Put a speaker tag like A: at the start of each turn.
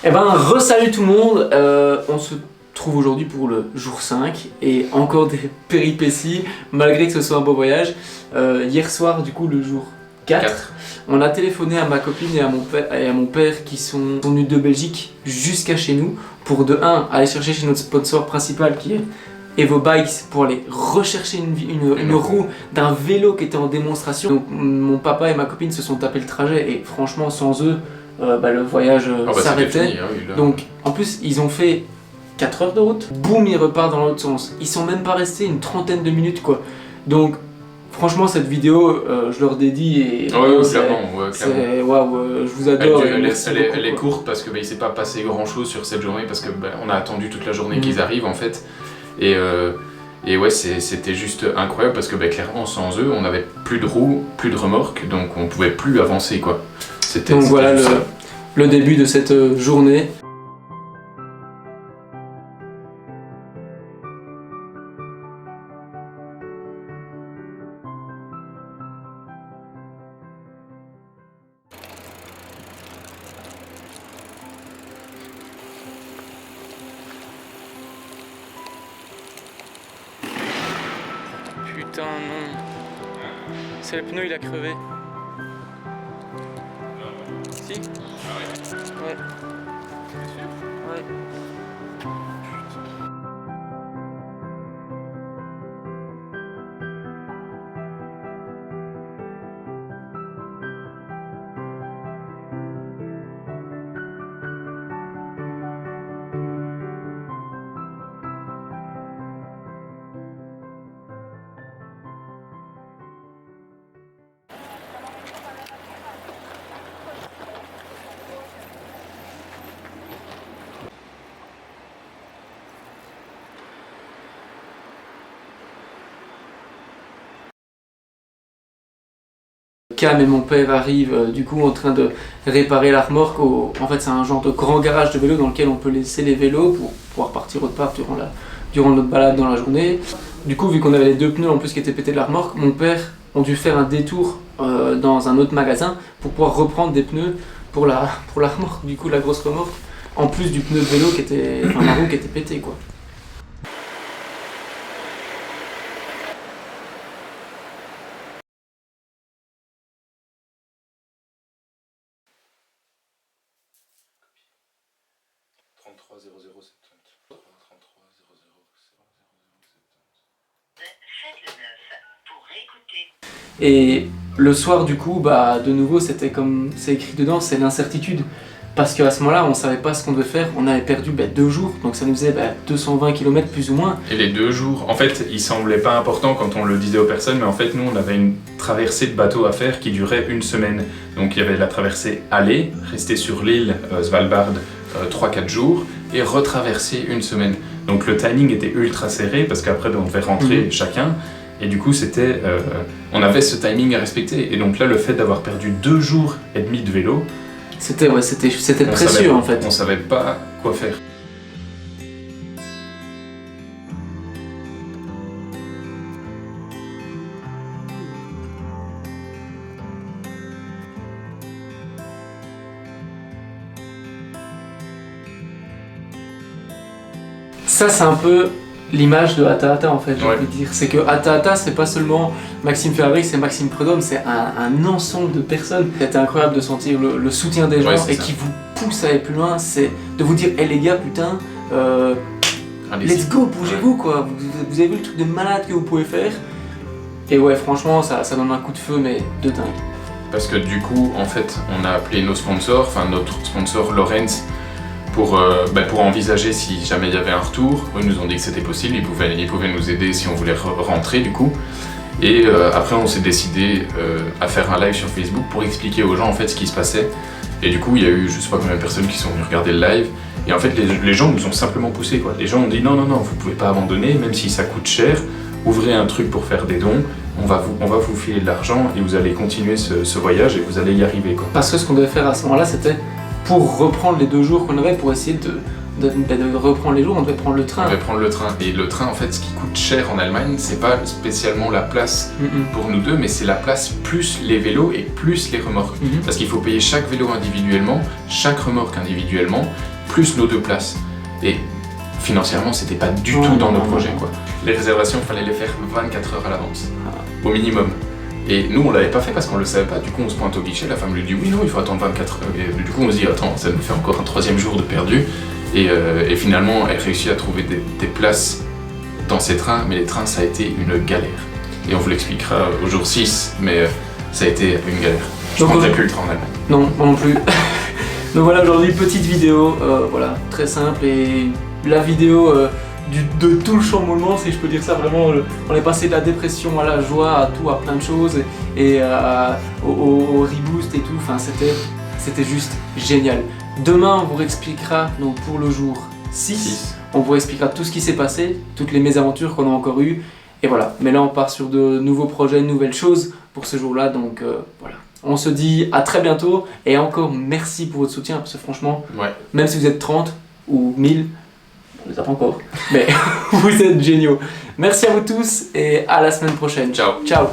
A: Eh ben, re-salut tout le monde, on se trouve aujourd'hui pour le jour 5 et encore des péripéties malgré que ce soit un beau voyage. Hier soir, du coup, le jour 4, on a téléphoné à ma copine et à mon père qui sont venus de Belgique jusqu'à chez nous pour de 1 aller chercher chez notre sponsor principal qui est Evo Bikes pour aller rechercher une roue d'un vélo qui était en démonstration. Donc mon papa et ma copine se sont tapé le trajet et franchement sans eux le voyage s'arrêtait.
B: Fini, hein, oui,
A: donc en plus ils ont fait 4 heures de route, boum ils repartent dans l'autre sens. Ils sont même pas restés une trentaine de minutes quoi. Donc franchement cette vidéo je leur dédie et
B: clairement.
A: Je vous adore.
B: Elle est courte parce que il s'est pas passé grand chose sur cette journée parce que on a attendu toute la journée qu'ils arrivent en fait. Et ouais, c'était juste incroyable parce que clairement sans eux on n'avait plus de roues, plus de remorques, donc on pouvait plus avancer quoi.
A: Donc voilà le début de cette journée. Putain non, c'est le pneu il a crevé. Si? Ouais. Ouais. Cam et mon père arrivent du coup en train de réparer la remorque. En fait c'est un genre de grand garage de vélo dans lequel on peut laisser les vélos pour pouvoir partir autre part durant notre balade dans la journée. Du coup vu qu'on avait les 2 pneus en plus qui étaient pétés de la remorque, mon père a dû faire un détour dans un autre magasin pour pouvoir reprendre des pneus pour la remorque, du coup la grosse remorque, en plus du pneu de vélo qui était, la roue qui était pétée quoi. Et le soir du coup, de nouveau c'était comme c'est écrit dedans, c'est l'incertitude. Parce qu'à ce moment-là, on savait pas ce qu'on devait faire, on avait perdu 2 jours, donc ça nous faisait 220 km plus ou moins.
B: Et les 2 jours, en fait, ils semblaient pas importants quand on le disait aux personnes, mais en fait, nous, on avait une traversée de bateau à faire qui durait 1 semaine. Donc il y avait la traversée aller, rester sur l'île Svalbard 3-4 jours, et retraverser 1 semaine. Donc le timing était ultra serré, parce qu'après, on devait rentrer chacun. Et du coup, on avait ce timing à respecter. Et donc là, le fait d'avoir perdu 2 jours et demi de vélo,
A: c'était précieux en fait.
B: On savait pas quoi faire.
A: Ça c'est un peu l'image de Hata Hata en fait, j'ai envie de dire. C'est que Hata Hata c'est pas seulement Maxime Ferrari, c'est Maxime Prudhomme, c'est un ensemble de personnes. C'était incroyable de sentir le soutien des gens et qui vous pousse à aller plus loin, c'est de vous dire hey les gars putain, let's go, bougez-vous quoi, vous avez vu le truc de malade que vous pouvez faire. Et ouais franchement ça donne un coup de feu mais de dingue.
B: Parce que du coup en fait on a appelé nos sponsors, enfin notre sponsor Lorenz, pour envisager si jamais il y avait un retour. Eux nous ont dit que c'était possible, ils pouvaient nous aider si on voulait rentrer du coup. Et après on s'est décidé à faire un live sur Facebook pour expliquer aux gens en fait ce qui se passait. Et du coup il y a eu je sais pas combien de personnes qui sont venues regarder le live. Et en fait les gens nous ont simplement poussé quoi. Les gens ont dit non vous pouvez pas abandonner, même si ça coûte cher, ouvrez un truc pour faire des dons. On va vous filer de l'argent et vous allez continuer ce voyage et vous allez y arriver quoi.
A: Parce que ce qu'on devait faire à ce moment-là c'était pour reprendre les 2 jours qu'on avait, pour essayer de reprendre les jours, on devait prendre le train.
B: On devait prendre le train. Et le train, en fait, ce qui coûte cher en Allemagne, c'est pas spécialement la place pour nous deux, mais c'est la place plus les vélos et plus les remorques. Parce qu'il faut payer chaque vélo individuellement, chaque remorque individuellement, plus nos 2 places. Et financièrement, c'était pas du
A: Non,
B: tout dans
A: non,
B: nos
A: non,
B: projets,
A: non.
B: quoi. Les réservations, il fallait les faire 24 heures à l'avance, au minimum. Et nous, on l'avait pas fait parce qu'on le savait pas. Du coup, on se pointe au guichet, la femme lui dit oui, non, il faut attendre 24 heures. Et du coup, on se dit attends, ça nous fait encore un 3e jour de perdu. Et finalement, elle réussit à trouver des places dans ces trains, mais les trains, ça a été une galère. Et on vous l'expliquera au jour 6, mais ça a été une galère. Je ne
A: Donc,
B: prendrai plus le train en Allemagne.
A: Non, moi non plus. Donc voilà, aujourd'hui, petite vidéo, voilà, très simple, et la vidéo de tout le chamboulement, si je peux dire ça, vraiment, on est passé de la dépression à la joie, à tout, à plein de choses, et au reboost et tout, enfin c'était juste génial. Demain, on vous expliquera, donc pour le jour 6, on vous expliquera tout ce qui s'est passé, toutes les mésaventures qu'on a encore eues, et voilà. Mais là, on part sur de nouveaux projets, de nouvelles choses pour ce jour-là, donc voilà. On se dit à très bientôt, et encore merci pour votre soutien, parce que franchement, même si vous êtes 30 ou 1000, on les a pas encore, mais vous êtes géniaux. Merci à vous tous, et à la semaine prochaine.
B: Ciao.
A: Ciao.